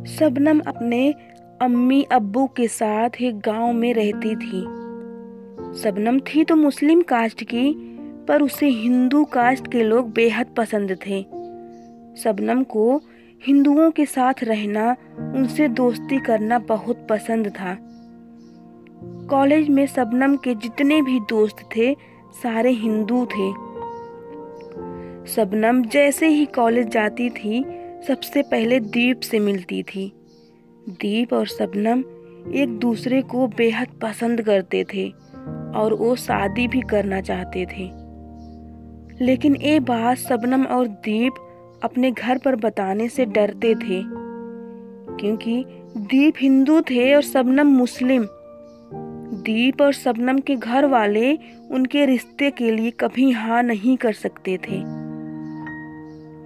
शबनम अपने अम्मी अब्बू के साथ एक गांव में रहती थी। शबनम थी तो मुस्लिम कास्ट की, पर उसे हिंदू कास्ट के लोग बेहद पसंद थे। शबनम को हिंदुओं के साथ रहना, उनसे दोस्ती करना बहुत पसंद था। कॉलेज में शबनम के जितने भी दोस्त थे, सारे हिंदू थे। शबनम जैसे ही कॉलेज जाती थी, सबसे पहले दीप से मिलती थी। दीप और शबनम एक दूसरे को बेहद पसंद करते थे और वो शादी भी करना चाहते थे। लेकिन ये बात शबनम और दीप अपने घर पर बताने से डरते थे, क्योंकि दीप हिंदू थे और शबनम मुस्लिम। दीप और शबनम के घर वाले उनके रिश्ते के लिए कभी हाँ नहीं कर सकते थे।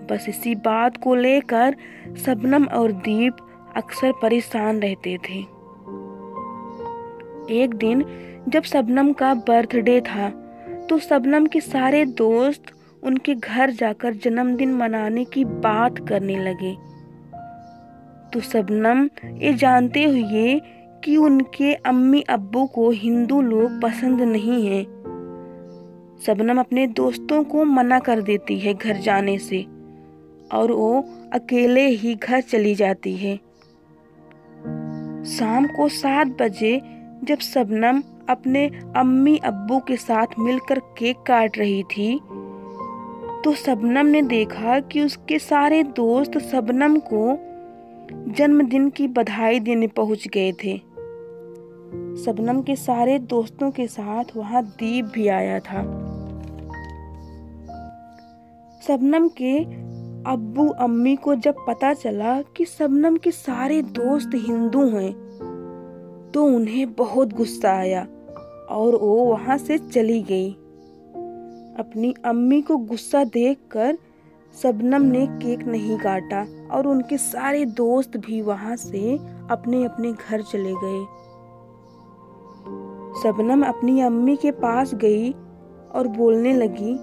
बस इसी बात को लेकर शबनम और दीप अक्सर परेशान रहते थे। एक दिन जब शबनम का बर्थडे था, तो शबनम के सारे दोस्त उनके घर जाकर जन्मदिन मनाने की बात करने लगे। तो शबनम ये जानते हुए कि उनके अम्मी अब्बू को हिंदू लोग पसंद नहीं हैं, शबनम अपने दोस्तों को मना कर देती है घर जाने से, और वो अकेले ही घर चली जाती है। शाम को 7 बजे जब शबनम अपने अम्मी अब्बू के साथ मिलकर केक काट रही थी, तो शबनम ने देखा कि उसके सारे दोस्त शबनम को जन्मदिन की बधाई देने पहुंच गए थे। शबनम के सारे दोस्तों के साथ वहां दीप भी आया था। शबनम के अब्बू अम्मी को जब पता चला कि शबनम के सारे दोस्त हिंदू हैं, तो उन्हें बहुत गुस्सा आया और वो वहां से चली गई। अपनी अम्मी को गुस्सा देखकर शबनम ने केक नहीं काटा और उनके सारे दोस्त भी वहां से अपने अपने घर चले गए। शबनम अपनी अम्मी के पास गई और बोलने लगी,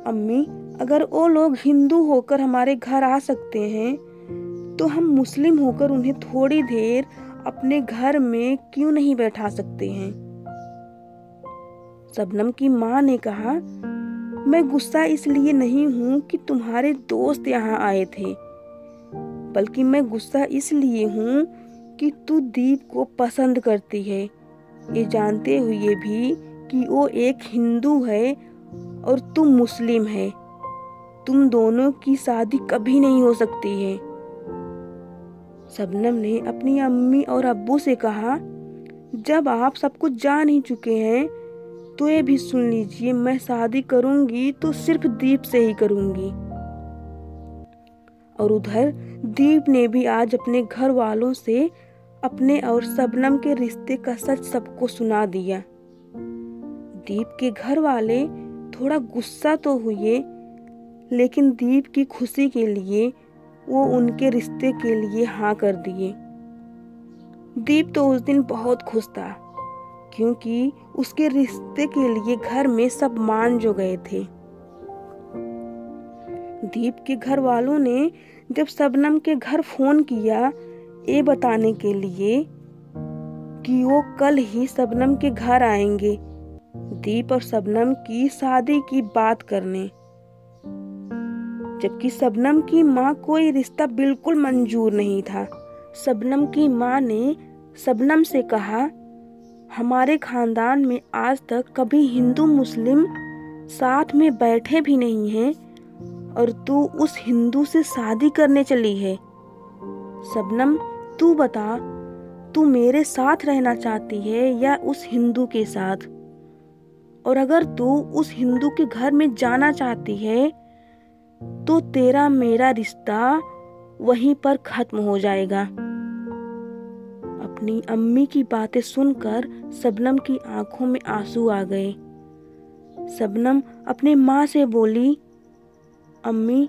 अम्मी, अगर वो लोग हिंदू होकर हमारे घर आ सकते हैं, तो हम मुस्लिम होकर उन्हें थोड़ी देर अपने घर में क्यों नहीं बैठा सकते हैं। शबनम की माँ ने कहा, मैं गुस्सा इसलिए नहीं हूँ कि तुम्हारे दोस्त यहाँ आए थे, बल्कि मैं गुस्सा इसलिए हूँ कि तू दीप को पसंद करती है, ये जानते हुए भी कि वो एक हिंदू है और तुम मुस्लिम है। तुम दोनों की शादी कभी नहीं हो सकती है। शबनम ने अपनी अम्मी और अब्बू से कहा, जब आप सब कुछ जान ही चुके हैं, तो ये भी सुन लीजिए, मैं शादी करूंगी तो सिर्फ दीप से ही करूंगी। और उधर दीप ने भी आज अपने घर वालों से अपने और शबनम के रिश्ते का सच सबको सुना दिया। दीप के घर वाले थोड़ा गुस्सा तो हुए, लेकिन दीप की खुशी के लिए वो उनके रिश्ते के लिए हाँ कर दिए। दीप तो उस दिन बहुत खुश था, क्योंकि उसके रिश्ते के लिए घर में सब मान जो गए थे। दीप के घर वालों ने जब शबनम के घर फोन किया ये बताने के लिए कि वो कल ही शबनम के घर आएंगे दीप और शबनम की शादी की बात करने, जबकि शबनम की माँ को ये रिश्ता बिल्कुल मंजूर नहीं था। शबनम की माँ ने शबनम से कहा, हमारे खानदान में आज तक कभी हिंदू मुस्लिम साथ में बैठे भी नहीं हैं, और तू उस हिंदू से शादी करने चली है। शबनम, तू बता, तू मेरे साथ रहना चाहती है या उस हिंदू के साथ? और अगर तू उस हिंदू के घर में जाना चाहती है, तो तेरा मेरा रिश्ता वहीं पर खत्म हो जाएगा। अपनी अम्मी की बातें सुनकर शबनम की आंखों में आंसू आ गए। शबनम अपने माँ से बोली, अम्मी,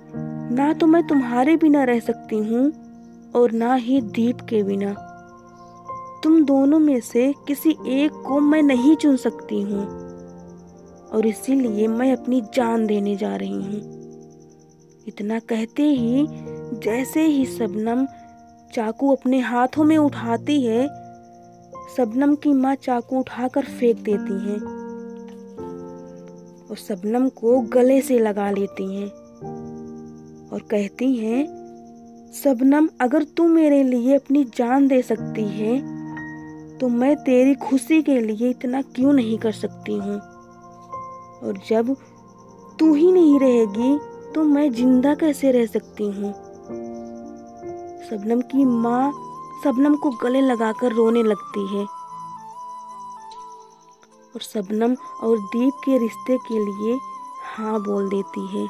ना तो मैं तुम्हारे बिना रह सकती हूँ और ना ही दीप के बिना। तुम दोनों में से किसी एक को मैं नहीं चुन सकती हूँ, और इसीलिए मैं अपनी जान देने जा रही हूँ। इतना कहते ही जैसे ही शबनम चाकू अपने हाथों में उठाती है, शबनम की माँ चाकू उठाकर फेंक देती हैं और शबनम को गले से लगा लेती हैं और कहती हैं, शबनम अगर तू मेरे लिए अपनी जान दे सकती है तो मैं तेरी खुशी के लिए इतना क्यों नहीं कर सकती हूँ। और जब तू ही नहीं रहेगी तो मैं जिंदा कैसे रह सकती हूँ। शबनम की माँ शबनम को गले लगाकर रोने लगती है और शबनम और दीप के रिश्ते के लिए हाँ बोल देती है।